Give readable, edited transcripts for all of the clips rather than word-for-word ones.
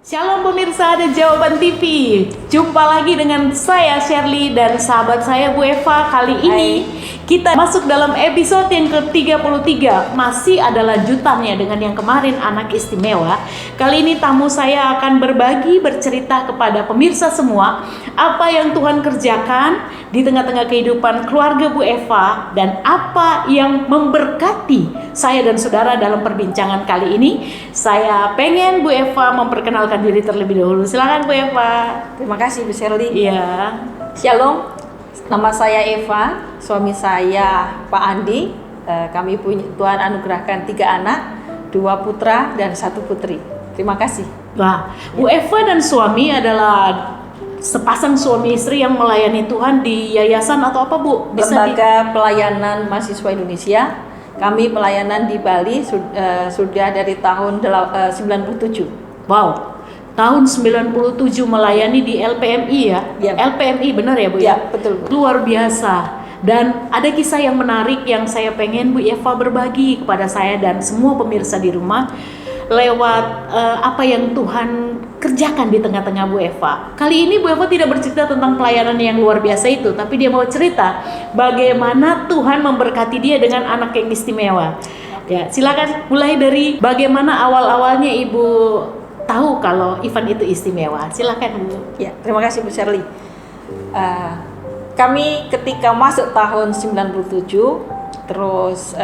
Shalom pemirsa dan Jawaban TV. Jumpa lagi dengan saya Shirley dan sahabat saya Bu Eva. Kali ini kita masuk dalam episode yang ke-33. Masih ada lanjutannya dengan yang kemarin, anak istimewa. Kali ini tamu saya akan berbagi, bercerita kepada pemirsa semua apa yang Tuhan kerjakan di tengah-tengah kehidupan keluarga Bu Eva dan apa yang memberkati saya dan saudara dalam perbincangan kali ini. Saya pengen Bu Eva memperkenalkan diri terlebih dahulu. Silakan Bu Eva. Terima kasih Bu Shirley. Iya. Shalom. Nama saya Eva, suami saya Pak Andi. Kami punya Tuhan anugerahkan 3 anak, 2 putra dan 1 putri. Terima kasih. Nah, Bu Eva dan suami adalah sepasang suami istri yang melayani Tuhan di yayasan atau apa Bu? Lembaga Pelayanan Mahasiswa Indonesia. Kami pelayanan di Bali sudah dari tahun 97. Wow. Tahun 97 melayani di LPMI ya? Ya. LPMI benar ya Bu? Ya, betul Bu. Luar biasa. Dan ada kisah yang menarik yang saya pengen Bu Eva berbagi kepada saya dan semua pemirsa di rumah lewat apa yang Tuhan kerjakan di tengah-tengah Bu Eva. Kali ini Bu Eva tidak bercerita tentang pelayanan yang luar biasa itu, tapi dia mau cerita bagaimana Tuhan memberkati dia dengan anak yang istimewa. Ya, silakan mulai dari bagaimana awal-awalnya Ibu tahu kalau Ivan itu istimewa. Silakan Bu. Ya, terima kasih Bu Shirley. Kami ketika masuk tahun 97 terus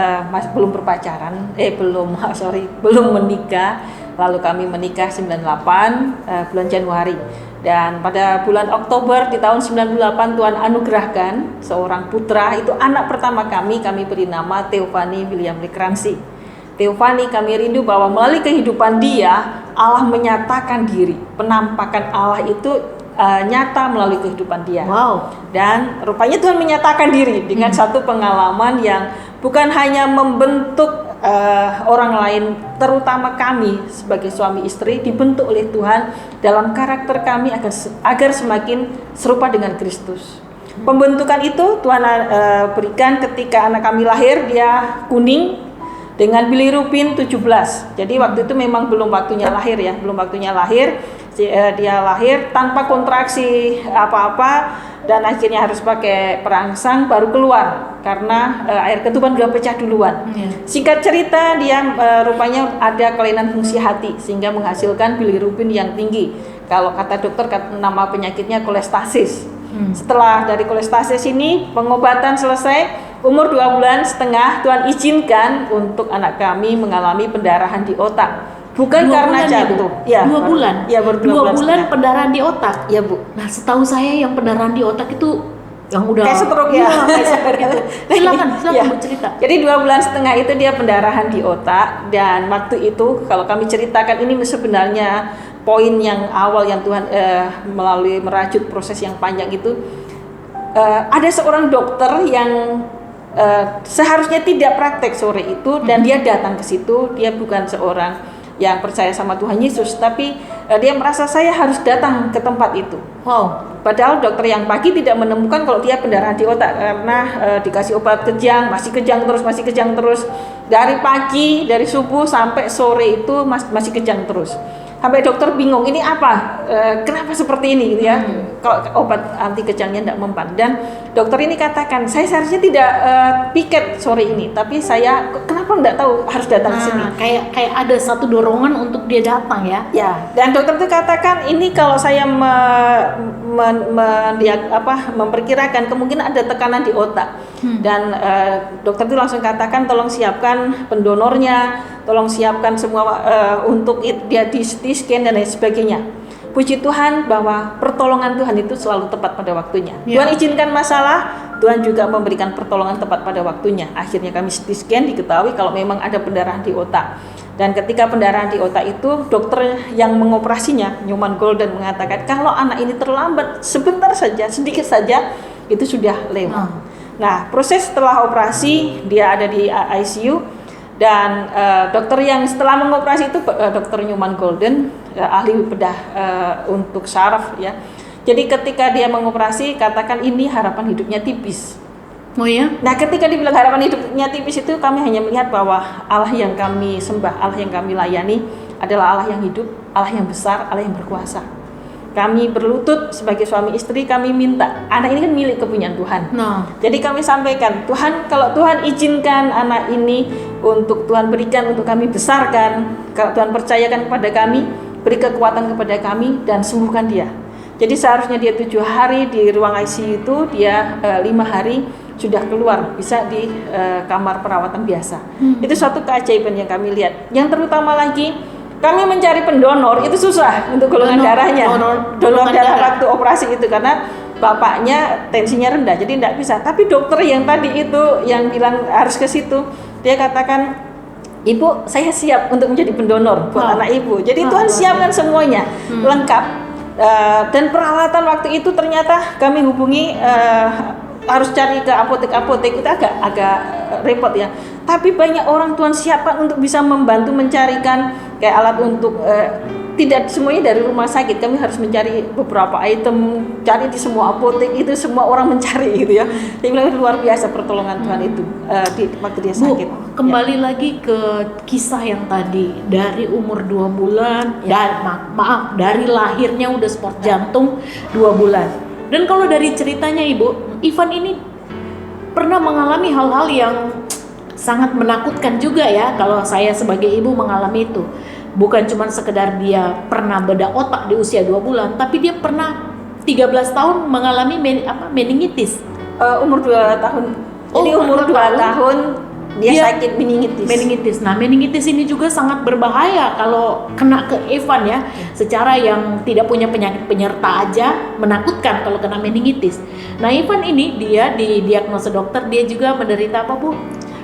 belum berpacaran, belum menikah. Lalu kami menikah 98 bulan Januari. Dan pada bulan Oktober di tahun 98 Tuhan anugerahkan seorang putra, itu anak pertama kami beri nama Theophany William Lekransi. Theophany, kami rindu bahwa melalui kehidupan dia Allah menyatakan diri. Penampakan Allah itu nyata melalui kehidupan dia. Wow. Dan rupanya Tuhan menyatakan diri dengan satu pengalaman yang bukan hanya membentuk orang lain, terutama kami sebagai suami istri dibentuk oleh Tuhan dalam karakter kami agar semakin serupa dengan Kristus. Pembentukan itu Tuhan berikan ketika anak kami lahir, dia kuning dengan bilirubin 17. Jadi waktu itu memang belum waktunya lahir ya, dia lahir tanpa kontraksi apa-apa dan akhirnya harus pakai perangsang baru keluar karena air ketuban sudah pecah duluan. Singkat cerita, dia rupanya ada kelainan fungsi hati sehingga menghasilkan bilirubin yang tinggi. Kalau kata dokter, nama penyakitnya kolestasis. Setelah dari kolestasis ini pengobatan selesai, umur 2 bulan setengah Tuhan izinkan untuk anak kami mengalami pendarahan di otak. Bukan karena jatuh. Ya, 2 bulan. Ya, baru 2 bulan pendarahan di otak. Ya Bu. Nah, setahu saya yang pendarahan di otak itu yang udah kayak stroke ya. Kayak stroke gitu. Silakan Ya. bercerita. Jadi 2 bulan setengah itu dia pendarahan di otak, dan waktu itu kalau kami ceritakan ini sebenarnya poin yang awal yang Tuhan melalui merajut proses yang panjang itu, ada seorang dokter yang seharusnya tidak praktek sore itu dan dia datang ke situ. Dia bukan seorang yang percaya sama Tuhan Yesus, tapi dia merasa saya harus datang ke tempat itu. Wow. Padahal dokter yang pagi tidak menemukan kalau dia pendarahan di otak karena dikasih obat kejang, masih kejang terus. Dari pagi, dari subuh sampai sore itu masih kejang terus. Sampai dokter bingung, ini apa? Kenapa seperti ini gitu ya? Kalau obat anti kejangnya tidak mempan. Dan dokter ini katakan, saya seharusnya tidak piket sore ini, tapi saya kenapa tidak tahu harus datang ke sini. Kayak ada satu dorongan untuk dia datang ya. Ya, dan dokter itu katakan, ini kalau saya memperkirakan kemungkinan ada tekanan di otak. Dan dokter itu langsung katakan, tolong siapkan pendonornya, tolong siapkan semua untuk dia di scan dan lain sebagainya. Puji Tuhan bahwa pertolongan Tuhan itu selalu tepat pada waktunya. Tuhan izinkan masalah, Tuhan juga memberikan pertolongan tepat pada waktunya. Akhirnya kami CT scan, diketahui kalau memang ada pendarahan di otak. Dan ketika pendarahan di otak itu, dokter yang mengoperasinya, Newman Golden, mengatakan kalau anak ini terlambat sebentar saja, sedikit saja, itu sudah lewat. Nah, proses setelah operasi, dia ada di ICU. Dan dokter yang setelah mengoperasi itu dokter Newman Golden, ahli bedah untuk saraf ya. Jadi ketika dia mengoperasi, katakan ini harapan hidupnya tipis. Oh ya? Nah, ketika dibilang harapan hidupnya tipis itu, kami hanya melihat bahwa Allah yang kami sembah, Allah yang kami layani adalah Allah yang hidup, Allah yang besar, Allah yang berkuasa. Kami berlutut sebagai suami istri, kami minta, anak ini kan milik kepunyaan Tuhan. Nah, Jadi kami sampaikan, Tuhan, kalau Tuhan izinkan anak ini untuk Tuhan berikan, untuk kami besarkan, kalau Tuhan percayakan kepada kami, beri kekuatan kepada kami dan sembuhkan dia. Jadi seharusnya dia 7 hari di ruang ICU itu, dia 5 hari sudah keluar, bisa di kamar perawatan biasa. Itu suatu keajaiban yang kami lihat. Yang terutama lagi, kami mencari pendonor itu susah untuk golongan darahnya. Donor darah waktu operasi itu karena bapaknya tensinya rendah, jadi tidak bisa. Tapi dokter yang tadi itu yang bilang harus ke situ, dia katakan, Ibu, saya siap untuk menjadi pendonor buat anak ibu. Jadi Tuhan siapkan semuanya lengkap. Dan peralatan waktu itu ternyata kami hubungi harus cari ke apotek-apotek, itu agak repot ya. Tapi banyak orang Tuhan siapkan untuk bisa membantu mencarikan kayak alat untuk tidak semuanya dari rumah sakit. Kami harus mencari beberapa item, cari di semua apotek, itu semua orang mencari gitu ya. Saya bilang luar biasa pertolongan Tuhan itu di waktu dia sakit. Bu, kembali lagi ke kisah yang tadi, dari umur 2 bulan dan maaf dari lahirnya udah sport jantung 2 bulan. Dan kalau dari ceritanya Ibu, Ivan ini pernah mengalami hal-hal yang sangat menakutkan juga ya, kalau saya sebagai ibu mengalami itu. Bukan cuma sekedar dia pernah bedah otak di usia 2 bulan, tapi dia pernah 13 tahun mengalami meningitis. Umur 2 tahun. Jadi umur 2 tahun dia sakit meningitis. Nah, meningitis ini juga sangat berbahaya kalau kena ke Evan ya. Secara yang tidak punya penyakit penyerta aja menakutkan kalau kena meningitis. Nah, Evan ini dia didiagnosa dokter, dia juga menderita apa, Bu?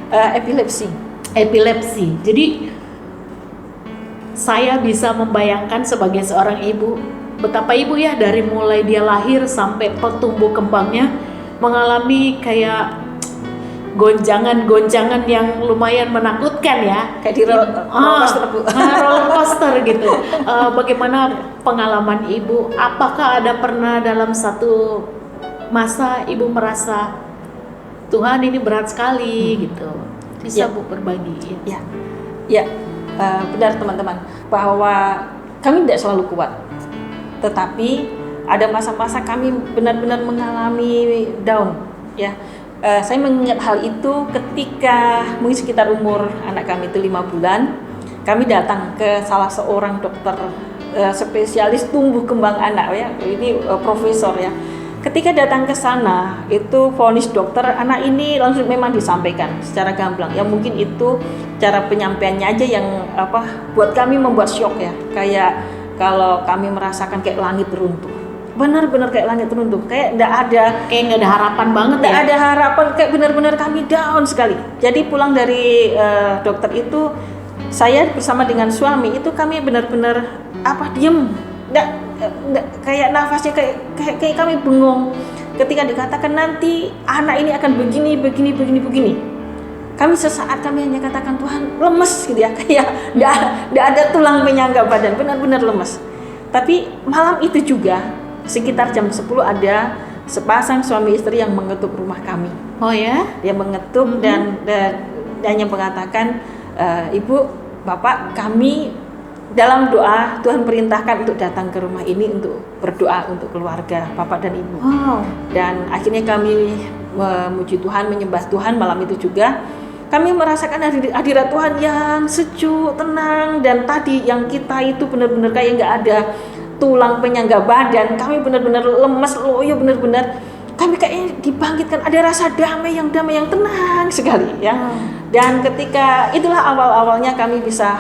Epilepsi. Jadi saya bisa membayangkan sebagai seorang ibu, betapa ibu ya dari mulai dia lahir sampai pertumbuh kembangnya mengalami kayak gonjangan-gonjangan yang lumayan menakutkan ya. Kayak di roller coaster gitu. Bagaimana pengalaman ibu? Apakah ada pernah dalam satu masa ibu merasa Tuhan ini berat sekali gitu? Bisa Bu berbagi? Ya, benar teman-teman, bahwa kami tidak selalu kuat, tetapi ada masa-masa kami benar-benar mengalami down ya. Saya mengingat hal itu ketika mungkin sekitar umur anak kami itu 5 bulan, kami datang ke salah seorang dokter spesialis tumbuh kembang anak ya, ini profesor ya. Ketika datang ke sana, itu vonis dokter, anak ini langsung memang disampaikan secara gamblang. Ya mungkin itu cara penyampaiannya aja yang buat kami membuat shock ya. Kayak kalau kami merasakan kayak langit runtuh. Benar-benar kayak langit runtuh. Kayak nggak ada harapan banget ya. Nggak ada harapan, kayak benar-benar kami down sekali. Jadi pulang dari dokter itu, saya bersama dengan suami itu kami benar-benar diem. Nggak, kayak nafasnya kayak kami bengong ketika dikatakan nanti anak ini akan begini. Kami sesaat kami hanya katakan Tuhan, lemes gitu ya, kayak nggak ada tulang penyangga badan, benar-benar lemes. Tapi malam itu juga sekitar jam 10 ada sepasang suami istri yang mengetuk rumah kami. Oh ya? Dia mengetuk dan hanya mengatakan, Ibu, Bapak, kami dalam doa Tuhan perintahkan untuk datang ke rumah ini untuk berdoa untuk keluarga Bapak dan Ibu. Wow. Dan akhirnya kami memuji Tuhan, menyembah Tuhan malam itu juga. Kami merasakan hadirat Tuhan yang sejuk, tenang, dan tadi yang kita itu benar-benar kayak nggak ada tulang penyangga badan. Kami benar-benar lemes, loyo, benar-benar kami kayak dibangkitkan, ada rasa damai yang tenang sekali ya. Dan ketika itulah awal-awalnya kami bisa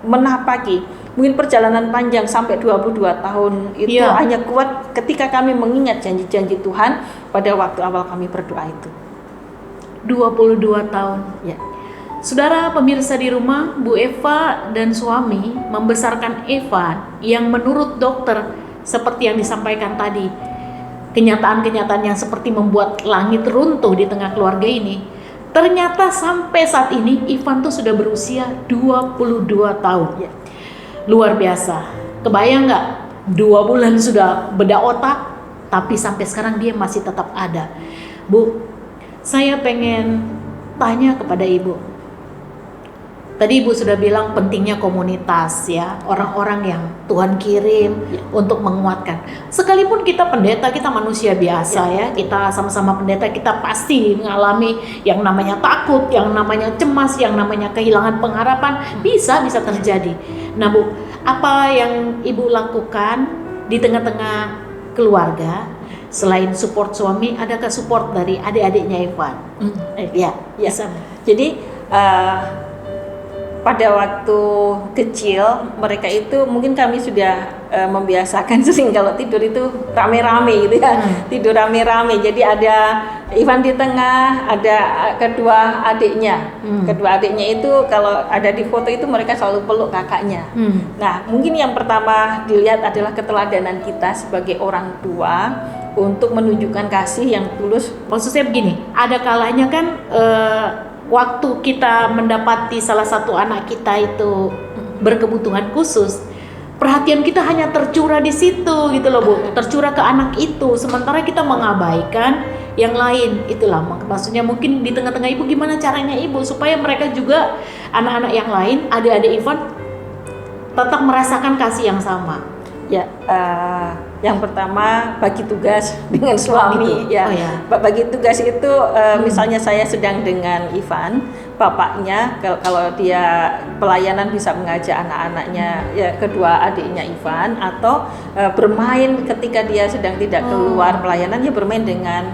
menapaki mungkin perjalanan panjang sampai 22 tahun itu hanya kuat ketika kami mengingat janji-janji Tuhan pada waktu awal kami berdoa itu. 22 tahun. Ya. Saudara pemirsa di rumah, Bu Eva dan suami membesarkan Evan yang menurut dokter seperti yang disampaikan tadi, kenyataan-kenyataan yang seperti membuat langit runtuh di tengah keluarga ini. Ternyata sampai saat ini Ivan tuh sudah berusia 22 tahun. Ya. Luar biasa. Kebayang nggak? 2 bulan sudah bedah otak, tapi sampai sekarang dia masih tetap ada. Bu, saya pengen tanya kepada Ibu. Tadi Ibu sudah bilang pentingnya komunitas ya, orang-orang yang Tuhan kirim untuk menguatkan. Sekalipun kita pendeta, kita manusia biasa ya, kita sama-sama pendeta, kita pasti mengalami yang namanya takut, yang namanya cemas, yang namanya kehilangan pengharapan, bisa terjadi. Nah Bu, apa yang Ibu lakukan di tengah-tengah keluarga? Selain support suami, adakah support dari adik-adiknya Ivan? Ya. Jadi pada waktu kecil mereka itu mungkin kami sudah membiasakan sering kalau tidur itu rame-rame gitu ya, tidur rame-rame. Jadi ada Ivan di tengah, ada kedua adiknya. Kedua adiknya itu kalau ada di foto itu mereka selalu peluk kakaknya. Nah, mungkin yang pertama dilihat adalah keteladanan kita sebagai orang tua untuk menunjukkan kasih yang tulus. Maksudnya begini, ada kalanya kan waktu kita mendapati salah satu anak kita itu berkebutuhan khusus, perhatian kita hanya tercurah di situ gitu loh Bu, tercurah ke anak itu, sementara kita mengabaikan yang lain. Itulah maksudnya, mungkin di tengah-tengah Ibu gimana caranya Ibu supaya mereka juga, anak-anak yang lain, adik-adik Ivan tetap merasakan kasih yang sama. Ya, yang pertama bagi tugas dengan suami ya. Bagi tugas itu misalnya saya sedang dengan Ivan, bapaknya kalau dia pelayanan bisa mengajak anak-anaknya, ya kedua adiknya Ivan, atau bermain ketika dia sedang tidak keluar pelayanan, ya bermain dengan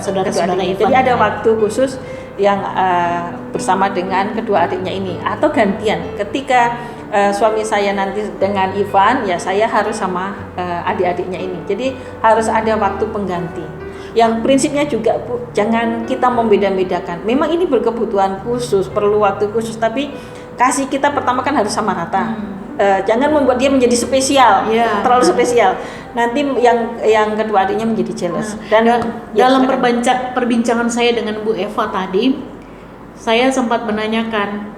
saudara-saudara Ivan. Jadi ada waktu khusus yang bersama dengan kedua adiknya ini, atau gantian ketika suami saya nanti dengan Ivan, ya saya harus sama adik-adiknya ini. Jadi harus ada waktu pengganti. Yang prinsipnya juga Bu, jangan kita membeda-bedakan. Memang ini berkebutuhan khusus, perlu waktu khusus, tapi kasih kita pertama kan harus sama rata. Jangan membuat dia menjadi spesial, terlalu spesial. Nanti yang kedua adiknya menjadi jealous. Dan dalam perbincangan saya dengan Bu Eva tadi, saya sempat menanyakan,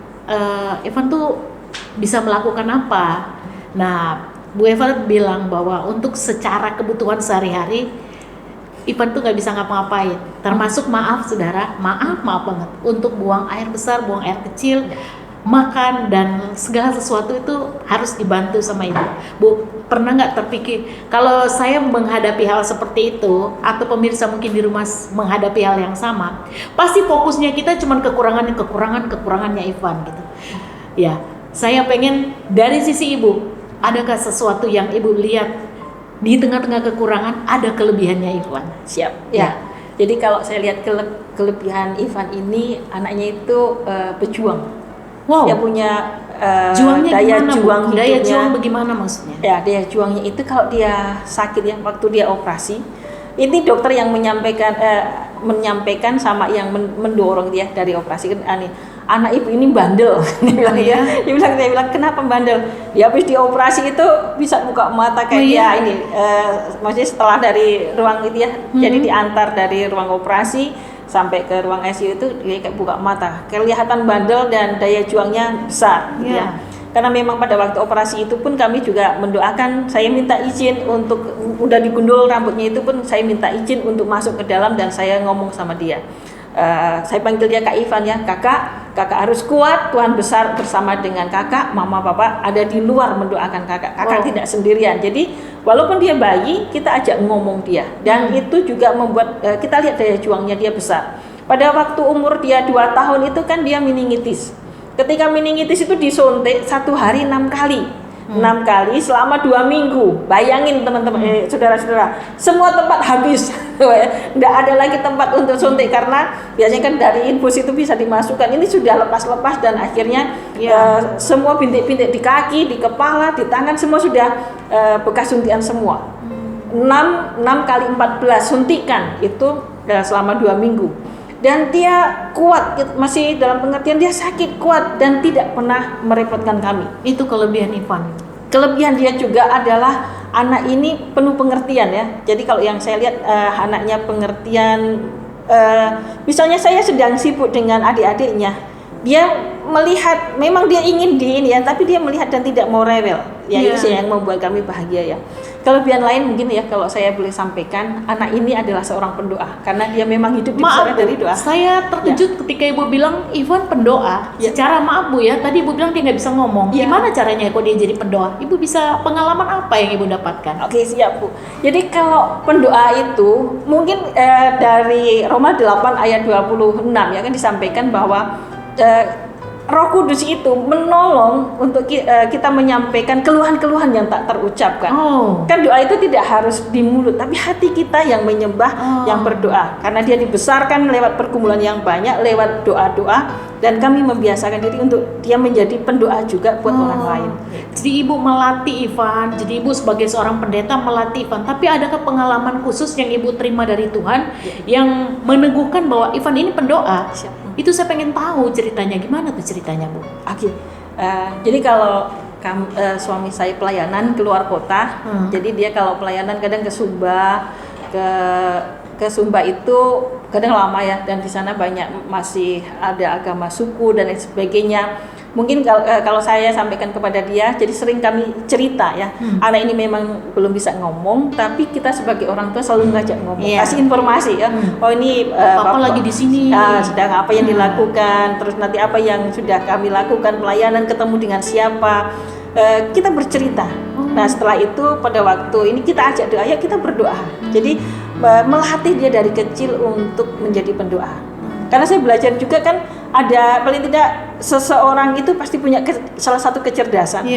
Evan tuh bisa melakukan apa? Nah, Bu Eva bilang bahwa untuk secara kebutuhan sehari-hari, Ivan tuh nggak bisa ngapa-ngapain. Termasuk maaf saudara, maaf banget. Untuk buang air besar, buang air kecil, makan dan segala sesuatu itu harus dibantu sama Ibu. Bu, pernah nggak terpikir kalau saya menghadapi hal seperti itu, atau pemirsa mungkin di rumah menghadapi hal yang sama, pasti fokusnya kita cuma kekurangannya Ivan gitu. Ya. Saya pengen dari sisi Ibu, adakah sesuatu yang Ibu lihat di tengah-tengah kekurangan ada kelebihannya Ivan? Siap. Ya. Jadi kalau saya lihat kelebihan Ivan ini, anaknya itu pejuang. Wow. Dia punya juangnya daya gimana, juang Bu? hidupnya. Daya juang bagaimana maksudnya? Ya, daya juangnya itu kalau dia sakit ya, waktu dia operasi, ini dokter yang menyampaikan sama yang mendorong dia dari operasi kan, anak ibu ini bandel. Dia bilang kenapa bandel? Dia habis dioperasi itu bisa buka mata kayak dia ini. Maksudnya setelah dari ruang itu ya, jadi diantar dari ruang operasi sampai ke ruang ICU itu dia kayak buka mata, kelihatan bandel dan daya juangnya besar. Ya. Karena memang pada waktu operasi itu pun kami juga mendoakan, saya minta izin untuk udah digundul rambutnya itu pun saya minta izin untuk masuk ke dalam dan saya ngomong sama dia. Saya panggil dia Kak Ivan ya, kakak harus kuat, Tuhan besar bersama dengan kakak, mama papa ada di luar mendoakan kakak tidak sendirian. Jadi walaupun dia bayi, kita ajak ngomong dia, dan itu juga membuat kita lihat daya juangnya dia besar. Pada waktu umur dia 2 tahun itu kan dia meningitis. Ketika meningitis itu disuntik 1 hari 6 kali. 6 kali selama 2 minggu. Bayangin teman-teman, saudara-saudara, semua tempat habis. Tidak ada lagi tempat untuk suntik karena biasanya kan dari infus itu bisa dimasukkan. Ini sudah lepas-lepas dan akhirnya semua bintik-bintik di kaki, di kepala, di tangan semua sudah bekas suntikan semua. 6 kali 14 suntikan itu selama 2 minggu. Dan dia kuat, masih dalam pengertian dia sakit kuat dan tidak pernah merepotkan kami. Itu kelebihan Ivan. Kelebihan dia juga adalah anak ini penuh pengertian ya. Jadi kalau yang saya lihat anaknya pengertian, misalnya saya sedang sibuk dengan adik-adiknya, dia melihat, memang dia ingin di ini ya, tapi dia melihat dan tidak mau rewel. Ya itu sih yang membuat kami bahagia ya. kelebihan lain mungkin ya kalau saya boleh sampaikan, anak ini adalah seorang pendoa karena dia memang hidup Maaf dibesarkan Bu, dari doa. saya terkejut ketika Ibu bilang Ivan pendoa. Ya. Secara maaf Bu ya, tadi Ibu bilang dia nggak bisa ngomong. Ya. Gimana caranya kok dia jadi pendoa? Ibu bisa pengalaman apa yang Ibu dapatkan? Oke, siap Bu. Jadi kalau pendoa itu mungkin dari Roma 8 ayat 26 ya kan disampaikan bahwa Roh Kudus itu menolong untuk kita menyampaikan keluhan-keluhan yang tak terucapkan. Oh. Kan doa itu tidak harus di mulut, tapi hati kita yang menyembah, yang berdoa. Karena dia dibesarkan lewat pergumulan yang banyak, lewat doa-doa, dan kami membiasakan diri untuk dia menjadi pendoa juga buat orang lain. Jadi Ibu melatih Ivan, jadi Ibu sebagai seorang pendeta melatih Ivan. Tapi adakah pengalaman khusus yang Ibu terima dari Tuhan yang meneguhkan bahwa Ivan ini pendoa? Siap. Itu saya pengen tahu ceritanya, gimana tuh ceritanya Bu? Oke, jadi kalau suami saya pelayanan keluar kota, jadi dia kalau pelayanan kadang ke Sumba, ke Sumba itu kadang lama ya, dan di sana banyak masih ada agama suku dan lain sebagainya. Mungkin kalau saya sampaikan kepada dia, jadi sering kami cerita ya, anak ini memang belum bisa ngomong, tapi kita sebagai orang tua selalu ngajak ngomong, kasih informasi ya. Oh ini Papa lagi di sini, sedang apa yang dilakukan, terus nanti apa yang sudah kami lakukan, pelayanan, ketemu dengan siapa, kita bercerita. Nah setelah itu pada waktu ini kita ajak doa, ya kita berdoa. Jadi melatih dia dari kecil untuk menjadi pendoa. Karena saya belajar juga kan ada paling tidak seseorang itu pasti punya salah satu kecerdasan.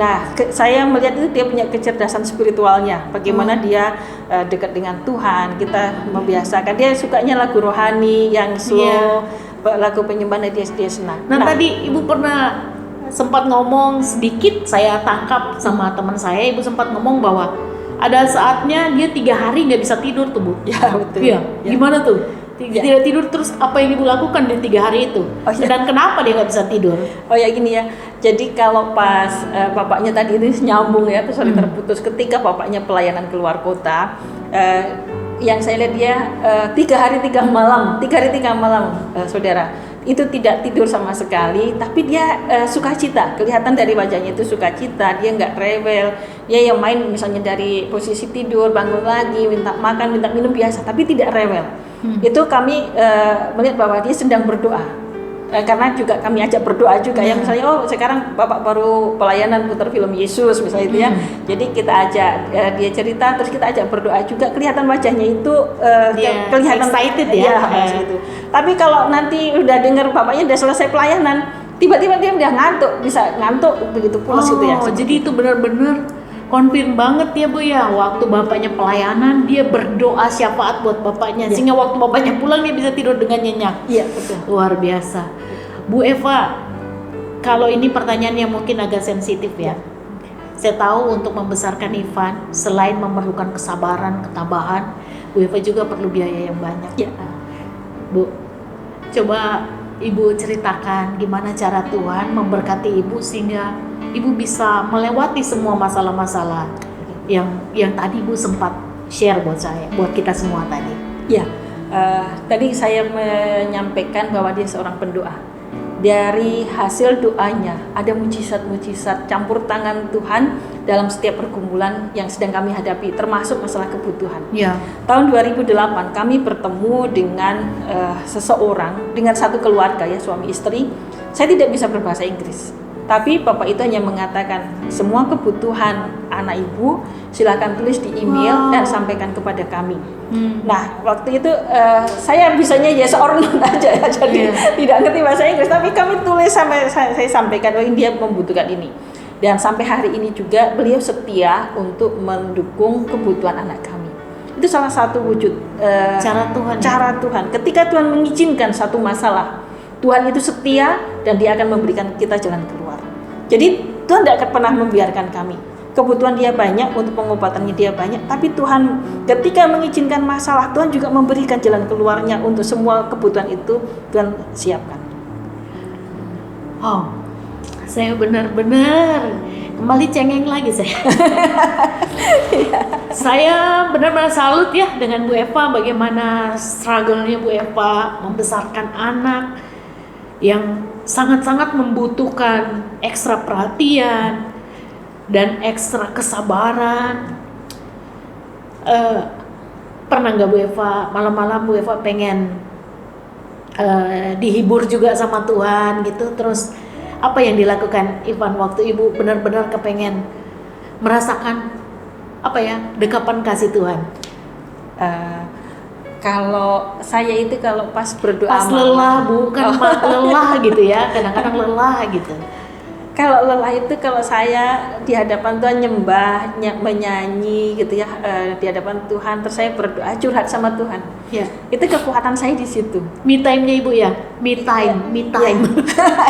Nah saya melihat itu dia punya kecerdasan spiritualnya. Bagaimana dia dekat dengan Tuhan. Kita membiasakan dia sukanya lagu rohani yang slow, lagu penyembahan dia senang. Nah tadi Ibu pernah sempat ngomong sedikit, saya tangkap sama teman saya. Ibu sempat ngomong bahwa ada saatnya dia 3 hari nggak bisa tidur tuh Bu. Ya betul. Iya. Gimana tuh? Tidak tidur, terus apa yang Ibu lakukan di 3 hari itu? Dan kenapa dia nggak bisa tidur? Oh ya gini ya, jadi kalau pas bapaknya tadi itu nyambung ya, terus terputus ketika bapaknya pelayanan keluar kota, yang saya lihat dia 3 hari 3 malam, saudara, itu tidak tidur sama sekali, tapi dia sukacita, kelihatan dari wajahnya itu sukacita, dia nggak rewel, dia yang main misalnya dari posisi tidur, bangun lagi, minta makan, minta minum biasa, tapi tidak rewel. Itu kami melihat bahwa dia sedang berdoa, karena juga kami ajak berdoa juga ya, misalnya sekarang bapak baru pelayanan putar film Yesus misalnya itu ya, jadi kita ajak dia cerita, terus kita ajak berdoa juga, kelihatan wajahnya itu kelihatan excited ya, gitu. Tapi kalau nanti udah dengar bapaknya udah selesai pelayanan, tiba-tiba dia udah ngantuk, bisa ngantuk begitu pulas gitu ya. Jadi itu benar-benar konfirm banget ya Bu ya, waktu bapaknya pelayanan dia berdoa syafaat buat bapaknya, sehingga waktu bapaknya pulang dia bisa tidur dengan nyenyak. Iya betul. Luar biasa. Bu Eva, kalau ini pertanyaan yang mungkin agak sensitif ya. Saya tahu untuk membesarkan Ivan selain memerlukan kesabaran, ketabahan, Bu Eva juga perlu biaya yang banyak. Ya. Bu, coba Ibu ceritakan gimana cara Tuhan memberkati Ibu sehingga Ibu bisa melewati semua masalah-masalah yang tadi Ibu sempat share buat saya, buat kita semua tadi. Ya, tadi saya menyampaikan bahwa dia seorang pendoa. Dari hasil doanya ada mujizat-mujizat campur tangan Tuhan dalam setiap pergumulan yang sedang kami hadapi, termasuk masalah kebutuhan. Tahun 2008 kami bertemu dengan seseorang, dengan satu keluarga ya, suami istri. Saya tidak bisa berbahasa Inggris, tapi bapak itu hanya mengatakan semua kebutuhan anak ibu silakan tulis di email dan sampaikan kepada kami. Nah waktu itu saya bisanya yes or no aja ya, jadi tidak ngerti bahasa Inggris, tapi kami tulis sampai saya sampaikan bahwa dia membutuhkan ini. Dan sampai hari ini juga beliau setia untuk mendukung kebutuhan anak kami. Itu salah satu wujud cara Tuhan. Ketika Tuhan mengizinkan satu masalah, Tuhan itu setia dan dia akan memberikan kita jalan keluar. Jadi Tuhan tidak akan pernah membiarkan kami. Kebutuhan dia banyak, untuk pengobatannya dia banyak, tapi Tuhan ketika mengizinkan masalah, Tuhan juga memberikan jalan keluarnya untuk semua kebutuhan itu Tuhan siapkan. Oh, saya benar-benar kembali cengeng lagi saya. Saya benar-benar salut ya dengan Bu Eva, bagaimana struggle-nya Bu Eva membesarkan anak yang sangat-sangat membutuhkan ekstra perhatian dan ekstra kesabaran. eh, pernah nggak Bu Eva malam-malam Bu Eva pengen dihibur juga sama Tuhan gitu, terus apa yang dilakukan Ivan waktu Ibu benar-benar kepengen merasakan apa ya, dekapan kasih Tuhan? Kalau saya itu kalau pas berdoa Pas lelah Bu, kan lelah gitu ya, kadang-kadang lelah gitu. Kalau lelah itu kalau saya di hadapan Tuhan nyembah, menyanyi gitu ya, di hadapan Tuhan, terus saya berdoa curhat sama Tuhan. Ya. Itu kekuatan saya di situ. Me time-nya Ibu ya, me time.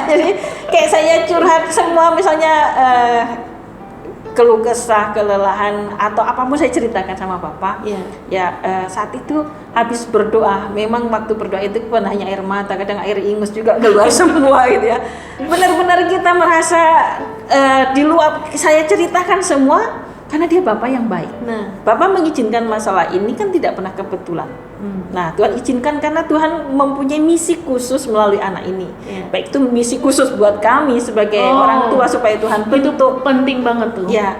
Jadi kayak saya curhat semua, misalnya keluh kesah, kelelahan atau apapun saya ceritakan sama Bapak. Iya. Ya saat itu habis berdoa, memang waktu berdoa itu bukan hanya air mata, kadang air ingus juga keluar semua gitu ya. Benar-benar kita merasa di luar, saya ceritakan semua karena dia Bapak yang baik. Nah, Bapak mengizinkan masalah ini kan tidak pernah kebetulan. Nah, Tuhan izinkan karena Tuhan mempunyai misi khusus melalui anak ini. Iya. Baik itu misi khusus buat kami sebagai orang tua supaya Tuhan itu bentuk. penting banget tuh. Ya.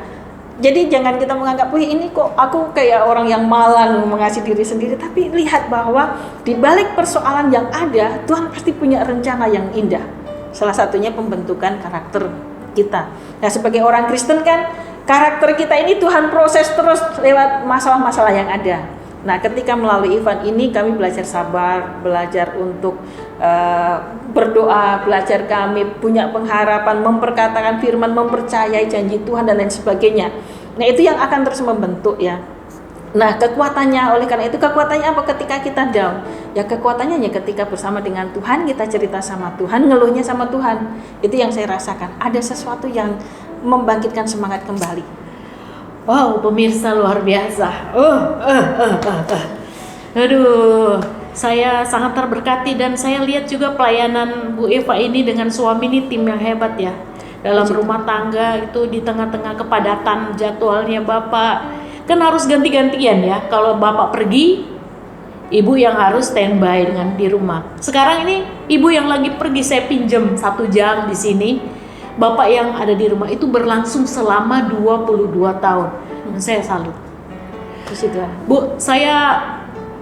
Jadi jangan kita menganggap, wih ini kok aku kayak orang yang malang mengasihi diri sendiri, tapi lihat bahwa di balik persoalan yang ada, Tuhan pasti punya rencana yang indah. Salah satunya pembentukan karakter kita. Nah, sebagai orang Kristen kan karakter kita ini Tuhan proses terus lewat masalah-masalah yang ada. Nah, ketika melalui event ini kami belajar sabar, belajar untuk berdoa, belajar kami punya pengharapan, memperkatakan firman, mempercayai janji Tuhan dan lain sebagainya. Nah, itu yang akan terus membentuk ya. Nah, kekuatannya, oleh karena itu kekuatannya apa ketika kita down? Ya kekuatannya ya ketika bersama dengan Tuhan, kita cerita sama Tuhan, ngeluhnya sama Tuhan. Itu yang saya rasakan. Ada sesuatu yang membangkitkan semangat kembali. Wow, pemirsa luar biasa. Aduh, saya sangat terberkati dan saya lihat juga pelayanan Bu Eva ini dengan suami ini tim yang hebat ya. Dalam rumah tangga itu di tengah-tengah kepadatan jadwalnya Bapak, kan harus ganti-gantian ya. Kalau Bapak pergi, Ibu yang harus standby dengan di rumah. Sekarang ini Ibu yang lagi pergi, saya pinjam 1 jam di sini. Bapak yang ada di rumah itu berlangsung selama 22 tahun. Saya salut. Bu, saya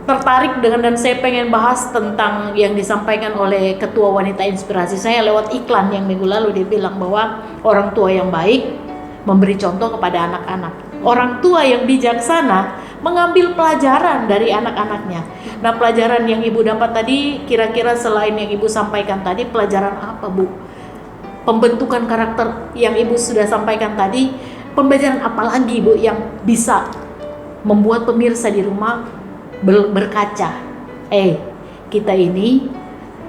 tertarik dan saya pengen bahas tentang yang disampaikan oleh Ketua Wanita Inspirasi saya lewat iklan yang minggu lalu. Dia bilang bahwa orang tua yang baik memberi contoh kepada anak-anak. Orang tua yang bijaksana mengambil pelajaran dari anak-anaknya. Nah, pelajaran yang Ibu dapat tadi, kira-kira selain yang Ibu sampaikan tadi, pelajaran apa Bu? Pembentukan karakter yang Ibu sudah sampaikan tadi, pembelajaran apa lagi Bu yang bisa membuat pemirsa di rumah berkaca? Kita ini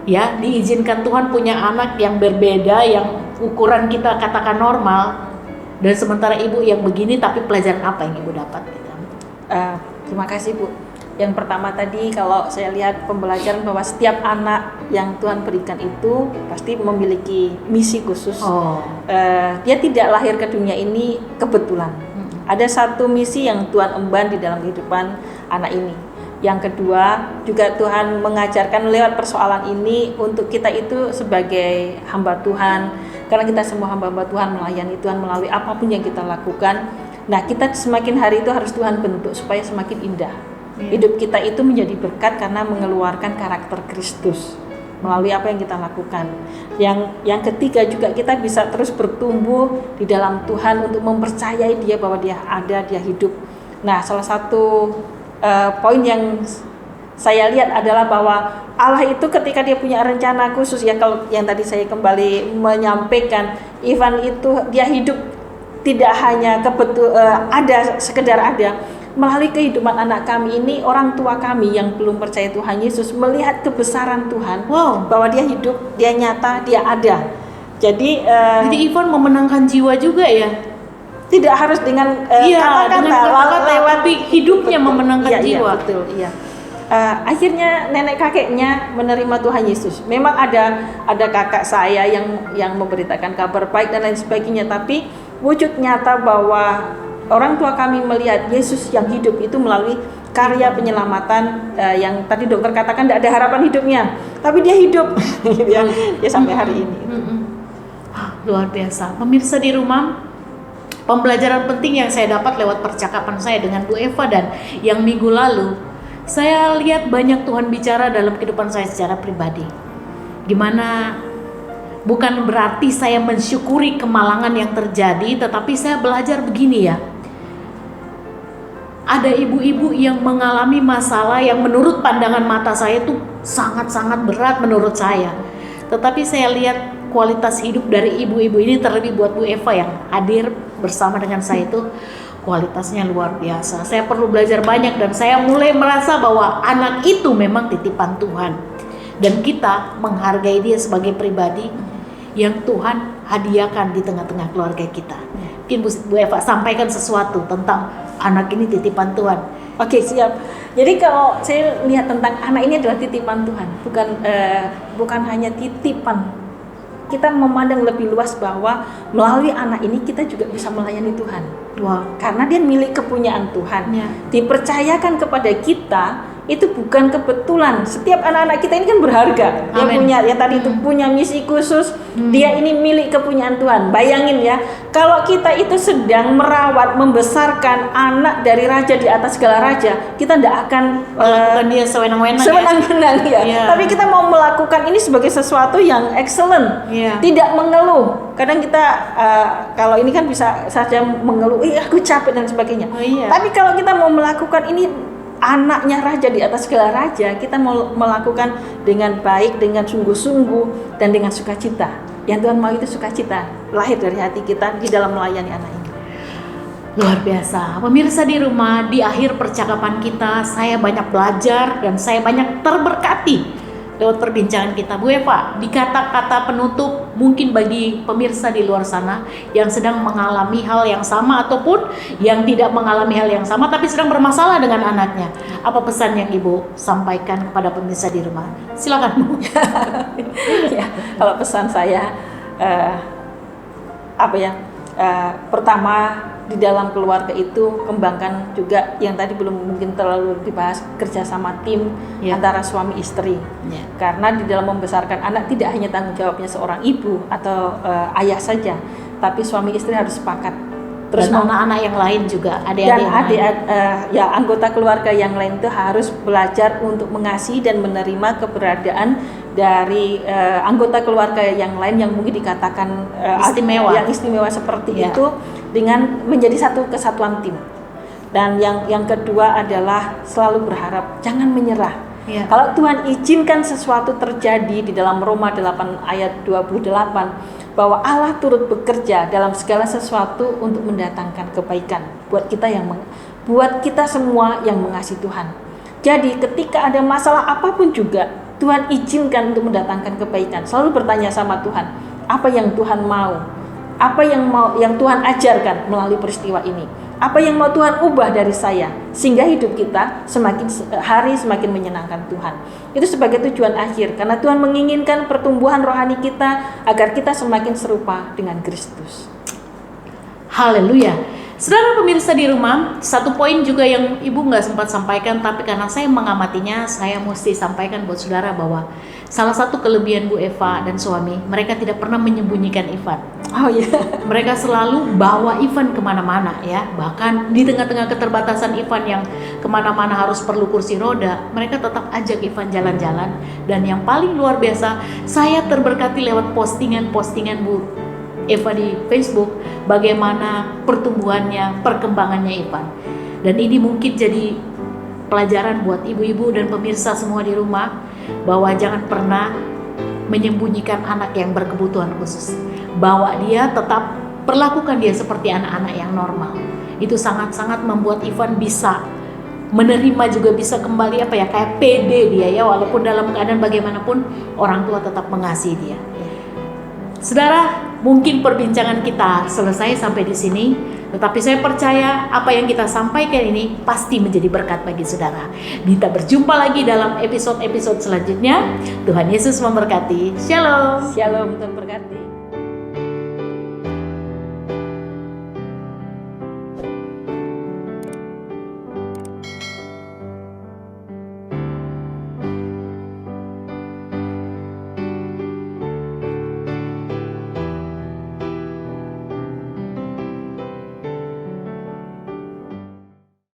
ya diizinkan Tuhan punya anak yang berbeda, yang ukuran kita katakan normal, dan sementara Ibu yang begini, tapi pelajaran apa yang Ibu dapat? Terima kasih Bu. Yang pertama tadi, kalau saya lihat pembelajaran bahwa setiap anak yang Tuhan berikan itu pasti memiliki misi khusus. Dia tidak lahir ke dunia ini kebetulan. Ada satu misi yang Tuhan emban di dalam kehidupan anak ini. Yang kedua, juga Tuhan mengajarkan lewat persoalan ini untuk kita itu sebagai hamba Tuhan. Karena kita semua hamba-hamba Tuhan, melayani Tuhan melalui apapun yang kita lakukan. Nah, kita semakin hari itu harus Tuhan bentuk supaya semakin indah. Hidup kita itu menjadi berkat karena mengeluarkan karakter Kristus melalui apa yang kita lakukan. Yang ketiga juga kita bisa terus bertumbuh di dalam Tuhan untuk mempercayai Dia bahwa Dia ada, Dia hidup. Nah, salah satu poin yang saya lihat adalah bahwa Allah itu ketika Dia punya rencana khusus ya, kalau yang tadi saya kembali menyampaikan, Ivan itu dia hidup tidak hanya ada sekedar ada. Melalui kehidupan anak kami ini, orang tua kami yang belum percaya Tuhan Yesus melihat kebesaran Tuhan, bahwa Dia hidup, Dia nyata, Dia ada. Jadi Ivan memenangkan jiwa juga ya. Tidak harus dengan kata-kata, lewat tapi hidupnya memenangkan jiwa. Betul, iya. Akhirnya nenek kakeknya menerima Tuhan Yesus. Memang ada kakak saya yang memberitakan kabar baik dan lain sebagainya, tapi wujud nyata bahwa orang tua kami melihat Yesus yang hidup itu melalui karya penyelamatan yang tadi dokter katakan tidak ada harapan hidupnya, tapi dia hidup dia sampai hari ini. Luar biasa. Pemirsa di rumah, Pembelajaran penting yang saya dapat lewat percakapan saya dengan Bu Eva dan yang minggu lalu, saya lihat banyak Tuhan bicara dalam kehidupan saya secara pribadi. Gimana bukan berarti saya mensyukuri kemalangan yang terjadi, tetapi saya belajar begini ya. Ada ibu-ibu yang mengalami masalah yang menurut pandangan mata saya itu sangat-sangat berat menurut saya. Tetapi saya lihat kualitas hidup dari ibu-ibu ini, terlebih buat Bu Eva yang hadir bersama dengan saya, itu kualitasnya luar biasa. Saya perlu belajar banyak dan saya mulai merasa bahwa anak itu memang titipan Tuhan. Dan kita menghargai dia sebagai pribadi yang Tuhan hadiahkan di tengah-tengah keluarga kita. Mungkin Bu Eva sampaikan sesuatu tentang anak ini titipan Tuhan. Oke, siap. Jadi kalau saya lihat tentang anak ini adalah titipan Tuhan, bukan hanya titipan. Kita memandang lebih luas bahwa melalui anak ini kita juga bisa melayani Tuhan. Wah, Karena dia milik kepunyaan Tuhan. Ya. Dipercayakan kepada kita itu bukan kebetulan. Setiap anak-anak kita ini kan berharga. Dia Amin. punya, ya tadi itu punya misi khusus. Dia ini milik kepunyaan Tuhan. Bayangin ya, kalau kita itu sedang merawat, membesarkan anak dari raja di atas segala raja, kita tidak akan melakukan dia sewenang-wenang ya. sewenang-wenang ya. Iya. Tapi kita mau melakukan ini sebagai sesuatu yang excellent. Iya. Tidak mengeluh. Kadang kita kalau ini kan bisa saja mengeluh, aku capek dan sebagainya. Oh, iya. Tapi kalau kita mau melakukan ini anaknya raja di atas segala raja, kita mau melakukan dengan baik, dengan sungguh-sungguh dan dengan sukacita. Yang Tuhan mau itu sukacita lahir dari hati kita di dalam melayani anak ini. Luar biasa. Pemirsa di rumah, di akhir percakapan kita, saya banyak belajar dan saya banyak terberkati lewat perbincangan kita. Bu Eva, di kata-kata penutup mungkin bagi pemirsa di luar sana yang sedang mengalami hal yang sama ataupun yang tidak mengalami hal yang sama tapi sedang bermasalah dengan anaknya, apa pesan yang Ibu sampaikan kepada pemirsa di rumah? Silakan Bu. Ya, kalau pesan saya pertama, di dalam keluarga itu kembangkan juga yang tadi belum mungkin terlalu dibahas, kerjasama tim Ya. antara suami istri. Ya. Karena di dalam membesarkan anak tidak hanya tanggung jawabnya seorang ibu atau ayah saja, tapi suami istri harus sepakat. Terus anak-anak yang lain juga, Dan adik-adik yang lain. anggota keluarga yang lain itu harus belajar untuk mengasihi dan menerima keberadaan dari anggota keluarga yang lain yang mungkin dikatakan Istimewa. yang istimewa seperti Ya. itu, dengan menjadi satu kesatuan tim. Dan yang kedua adalah selalu berharap, jangan menyerah. Ya. Kalau Tuhan izinkan sesuatu terjadi di dalam Roma 8 ayat 28, bahwa Allah turut bekerja dalam segala sesuatu untuk mendatangkan kebaikan buat kita semua yang mengasihi Tuhan. Jadi ketika ada masalah apapun juga, Tuhan izinkan untuk mendatangkan kebaikan. Selalu bertanya sama Tuhan, apa yang Tuhan mau? Apa yang Tuhan ajarkan melalui peristiwa ini? Apa yang mau Tuhan ubah dari saya sehingga hidup kita semakin hari semakin menyenangkan Tuhan. Itu sebagai tujuan akhir, karena Tuhan menginginkan pertumbuhan rohani kita agar kita semakin serupa dengan Kristus. Haleluya. Saudara pemirsa di rumah, satu poin juga yang Ibu nggak sempat sampaikan, tapi karena saya mengamatinya, saya mesti sampaikan buat saudara bahwa salah satu kelebihan Bu Eva dan suami, mereka tidak pernah menyembunyikan Ivan. Oh iya. Mereka selalu bawa Ivan kemana-mana ya. Bahkan di tengah-tengah keterbatasan Ivan yang kemana-mana harus perlu kursi roda, mereka tetap ajak Ivan jalan-jalan. Dan yang paling luar biasa, saya terberkati lewat postingan-postingan Bu Eva di Facebook, bagaimana pertumbuhannya, perkembangannya Ivan. Dan ini mungkin jadi pelajaran buat ibu-ibu dan pemirsa semua di rumah, bahwa jangan pernah menyembunyikan anak yang berkebutuhan khusus. Bawa dia, tetap perlakukan dia seperti anak-anak yang normal. Itu sangat-sangat membuat Ivan bisa menerima, juga bisa kembali kayak pede dia ya, walaupun dalam keadaan bagaimanapun orang tua tetap mengasihi dia. Saudara, mungkin perbincangan kita selesai sampai di sini, tetapi saya percaya apa yang kita sampaikan ini pasti menjadi berkat bagi saudara. Kita berjumpa lagi dalam episode-episode selanjutnya. Tuhan Yesus memberkati. Shalom. Shalom, Tuhan berkati.